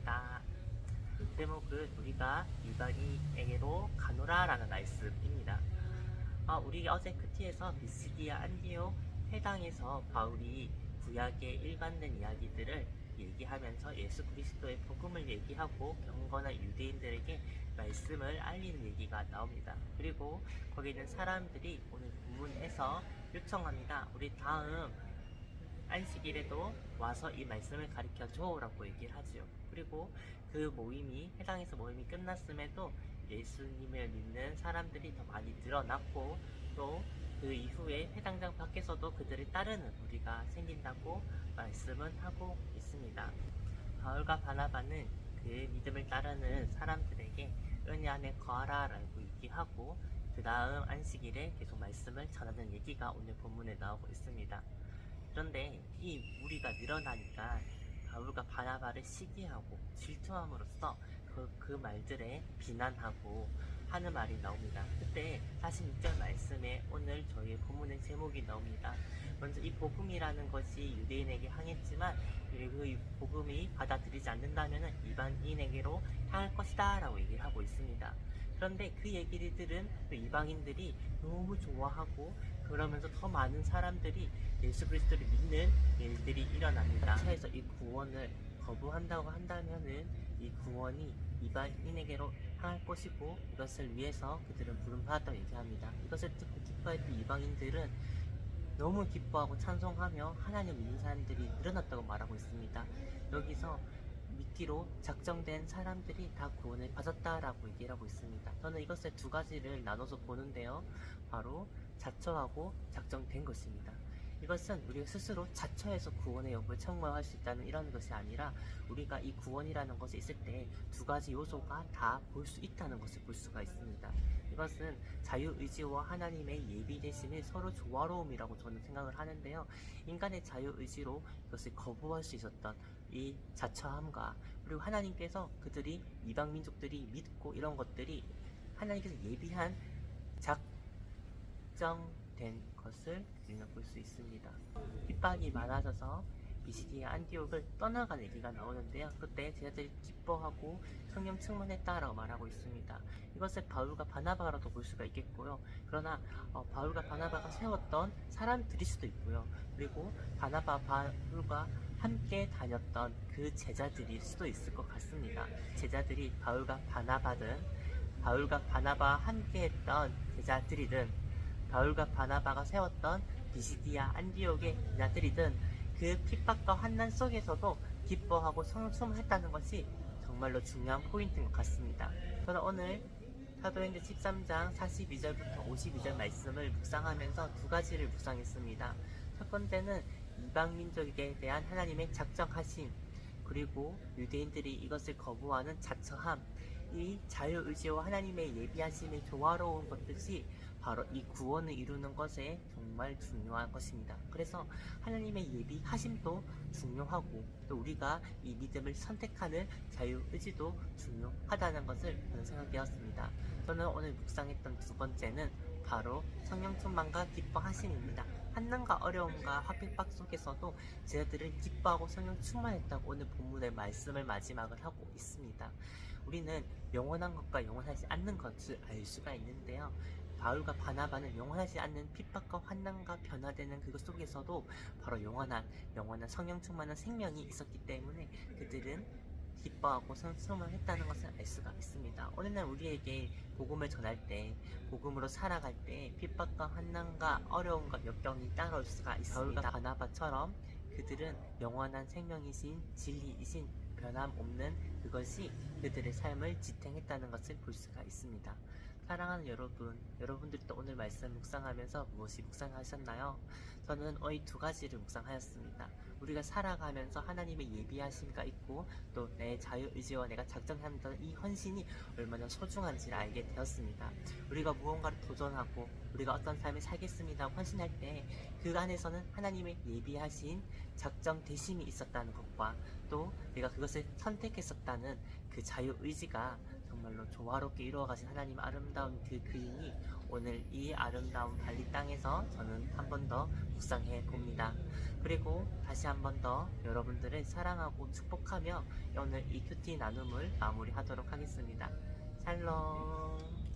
있습니다. 제목은 우리가 이방인에게로 가노라라는 말씀입니다. 우리 어제 큐티에서 비시디아 안디옥 회당에서 바울이 구약의 일관된 이야기들을 얘기하면서 예수 그리스도의 복음을 얘기하고 경건한 유대인들에게 말씀을 알리는 얘기가 나옵니다. 그리고 거기 있는 사람들이 오늘 본문에서 요청합니다. 우리 다음 안식일에도 와서 이 말씀을 가르쳐줘 라고 얘기를 하지요. 그리고 그 모임이 해당에서 모임이 끝났음에도 예수님을 믿는 사람들이 더 많이 늘어났고 또 그 이후에 회당장 밖에서도 그들을 따르는 우리가 생긴다고 말씀은 하고 있습니다. 바울과 바나바는 그 믿음을 따르는 사람들에게 은혜 안에 거하라 라고 얘기하고 그 다음 안식일에 계속 말씀을 전하는 얘기가 오늘 본문에 나오고 있습니다. 그런데 이 무리가 늘어나니까 바울과 바나바를 시기하고 질투함으로써 그 말들에 비난하고 하는 말이 나옵니다. 그때 46절 말씀에 오늘 저희의 본문의 제목이 나옵니다. 먼저 이 복음이라는 것이 유대인에게 향했지만 그리고 이 복음이 받아들이지 않는다면 이방인에게로 향할 것이다 라고 얘기를 하고 있습니다. 그런데 그 얘기를 들은 이방인들이 너무 좋아하고 그러면서 더 많은 사람들이 예수 그리스도를 믿는 일들이 일어납니다. 차에서 이 구원을 거부한다고 한다면은 이 구원이 이방인에게로 향할 것이고 이것을 위해서 그들은 부름받았다고 얘기합니다. 이것을 듣고 기뻐했던 이방인들은 너무 기뻐하고 찬송하며 하나님 믿는 사람들이 늘어났다고 말하고 있습니다. 여기서 믿기로 작정된 사람들이 다 구원을 받았다라고 얘기를 하고 있습니다. 저는 이것을 두 가지를 나눠서 보는데요. 바로 자처하고 작정된 것입니다. 이것은 우리가 스스로 자처해서 구원의 여부를 청구할 수 있다는 이런 것이 아니라 우리가 이 구원이라는 것이 있을 때 두 가지 요소가 다 볼 수 있다는 것을 볼 수가 있습니다. 이것은 자유의지와 하나님의 예비되심이 서로 조화로움이라고 저는 생각을 하는데요. 인간의 자유의지로 이것을 거부할 수 있었던 이 자처함과 그리고 하나님께서 그들이 이방민족들이 믿고 이런 것들이 하나님께서 예비한 작정된 것을 우리는 볼 수 있습니다. 핍박이 많아져서 비시디아 안디옥을 떠나간 얘기가 나오는데요. 그때 제자들이 기뻐하고 성령 충만했다라고 말하고 있습니다. 이것을 바울과 바나바라도 볼 수가 있겠고요. 그러나 바울과 바나바가 세웠던 사람들일 수도 있고요. 그리고 바울과 함께 다녔던 그 제자들일 수도 있을 것 같습니다. 제자들이 바울과 바나바와 함께 했던 제자들이든 바울과 바나바가 세웠던 비시디아 안디옥의 제자들이든 그 핍박과 환난 속에서도 기뻐하고 성숙했다는 것이 정말로 중요한 포인트인 것 같습니다. 저는 오늘 사도행전 13장 42절부터 52절 말씀을 묵상하면서 두 가지를 묵상했습니다. 첫 번째는 이방민족에 대한 하나님의 작정하심, 그리고 유대인들이 이것을 거부하는 자처함, 이 자유의지와 하나님의 예비하심의 조화로운 것들이 바로 이 구원을 이루는 것에 정말 중요한 것입니다. 그래서 하나님의 예비하심도 중요하고 또 우리가 이 믿음을 선택하는 자유의지도 중요하다는 것을 저는 생각되었습니다. 저는 오늘 묵상했던 두 번째는 바로 성령 충만과 기뻐하심입니다. 환난과 어려움과 화핍박 속에서도 제자들은 기뻐하고 성령 충만했다고 오늘 본문의 말씀을 마지막을 하고 있습니다. 우리는 영원한 것과 영원하지 않는 것을 알 수가 있는데요. 바울과 바나바는 영원하지 않는 핍박과 환난과 변화되는 그것 속에서도 바로 영원한 성령 충만한 생명이 있었기 때문에 그들은 기뻐하고 성숙을 했다는 것을 알 수가 있습니다. 오늘날 우리에게 복음을 전할 때, 복음으로 살아갈 때 핍박과 환난과 어려움과 역경이 따라올 수가 있습니다. 바울과 바나바처럼 그들은 영원한 생명이신 진리이신 변함없는 그것이 그들의 삶을 지탱했다는 것을 볼 수가 있습니다. 사랑하는 여러분들도 오늘 말씀 묵상하면서 무엇이 묵상하셨나요? 저는 이 두 가지를 묵상하였습니다. 우리가 살아가면서 하나님의 예비하심가 있고 또 내 자유의지와 내가 작정했던 이 헌신이 얼마나 소중한지를 알게 되었습니다. 우리가 무언가를 도전하고 우리가 어떤 삶을 살겠습니다 헌신할 때 그 안에서는 하나님의 예비하신 작정되심이 있었다는 것과 또 내가 그것을 선택했었다는 그 자유의지가 정말로 조화롭게 이루어가신 하나님 아름다운 그 그림이 오늘 이 아름다운 발리 땅에서 저는 한 번 더 묵상해 봅니다. 그리고 다시 한 번 더 여러분들을 사랑하고 축복하며 오늘 이 큐티 나눔을 마무리하도록 하겠습니다. 샬롬.